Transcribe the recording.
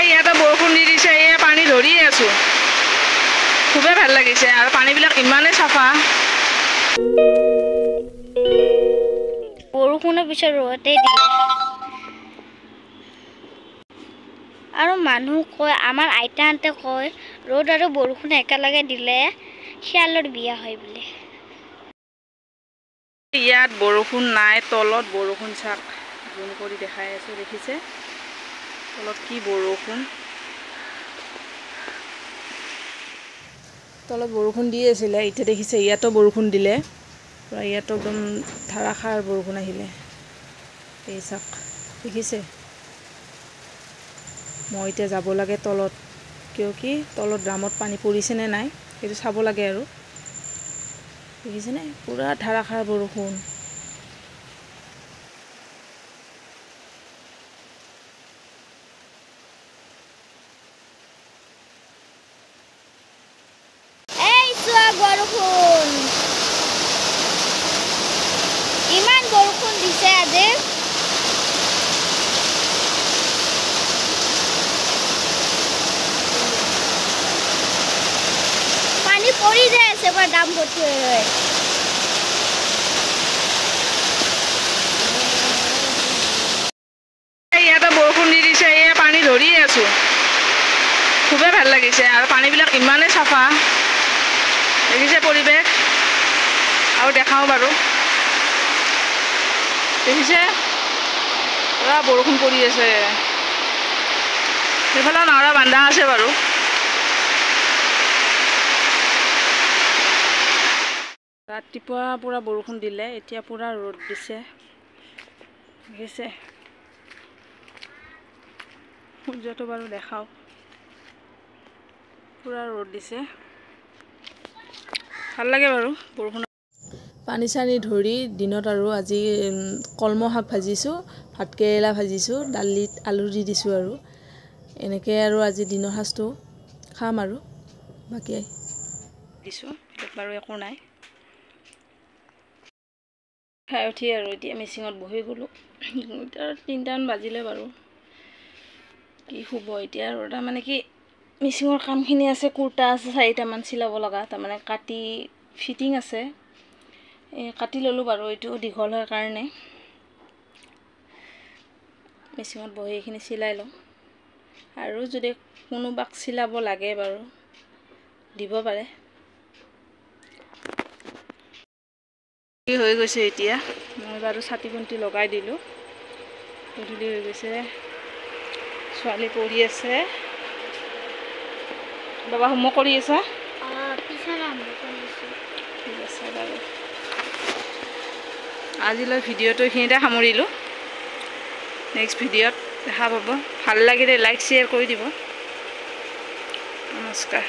ইয়াতে বৰষুণ দি দিছে, এই পানী ধৰি আছো, খুবেই ভাল লাগিছে আৰু পানীবিলাক ইমানেই চাফা। বৰষুণৰ পিছত ৰ'দে দিয়ে আৰু মানুহ কয়, আমাৰ আইতাহঁতে কয় ৰ'দ আৰু বৰষুণ একেলগে দিলে শিয়ালৰ বিয়া হয় বুলি। ইয়াত বৰষুণ নাই, তলত বৰষুণ চাক জুম কৰি দেখাই আছো, দেখিছে তলত কি বৰষুণ, তলত বৰষুণ দি আছিলে, এতিয়া দেখিছে ইয়াতো বৰষুণ দিলে, পূৰা ইয়াতো একদম ধাৰাসাৰ বৰষুণ আহিলে, এই চাক দেখিছে। মই এতিয়া যাব লাগে তলত, কিয় কি তলত ড্ৰামত পানী পৰিছেনে নাই সেইটো চাব লাগে আৰু, দেখিছেনে পূৰা ধাৰাসাৰ বৰষুণ। বৰষুণ ইমান বৰষুণ দিছে আজি, পানী পৰি যায় আছে, পুৰা দাম ভৰ্তি হৈ ইয়াতে বৰষুণ দি দিছে, এই পানী ধৰি আছো, খুবেই ভাল লাগিছে আৰু পানীবিলাক ইমানেই চাফা, দেখিছে পৰিৱেশ। আৰু দেখাওঁ বাৰু, দেখিছে পুৰা বৰষুণ পৰি আছে, সেইফালে নাৱৰা বান্ধা আছে বাৰু। ৰাতিপুৱা পুৰা বৰষুণ দিলে, এতিয়া পুৰা ৰ'দ দিছে, দেখিছে সূৰ্যটো বাৰু দেখাওঁ, পুৰা ৰ'দ দিছে, ভাল লাগে বাৰু বৰষুণ। পানী চানী ধৰি দিনত আৰু আজি কলমৌ শাক ভাজিছোঁ, ভাতকেৰেলা ভাজিছোঁ, দালিত আলু দি দিছোঁ আৰু এনেকৈ আৰু আজি দিনৰ সাজটো খাম আৰু বাকী দিছোঁ বাৰু একো নাই। খাই উঠি আৰু এতিয়া মেচিঙত বহি গ'লোঁ, এতিয়া 3টামান বাজিলে বাৰু, কি শুব এতিয়া আৰু, তাৰমানে কি মেচিঙৰ কামখিনি আছে, কুৰ্তা আছে 4টামান চিলাব লগা, তাৰমানে কাটি ফিটিং আছে, কাটি ল'লোঁ বাৰু, এইটো দীঘল হয় কাৰণে মেচিঙত বহি এইখিনি চিলাই লওঁ, আৰু যদি কোনোবাক চিলাব লাগে বাৰু দিব পাৰে। কি হৈ গৈছে এতিয়া, মই বাৰু ছাতি বন্তি লগাই দিলোঁ, গধূলি হৈ গৈছে, ছোৱালী পঢ়ি আছে, বাবা হোমৱৰ্ক কৰি আছে, ঠিক আছে বাৰু। আজিলৈ ভিডিঅ'টো এইখিনিতে সামৰিলোঁ, নেক্সট ভিডিঅ'ত দেখা পাব, ভাল লাগিলে লাইক শ্বেয়াৰ কৰি দিব, নমস্কাৰ।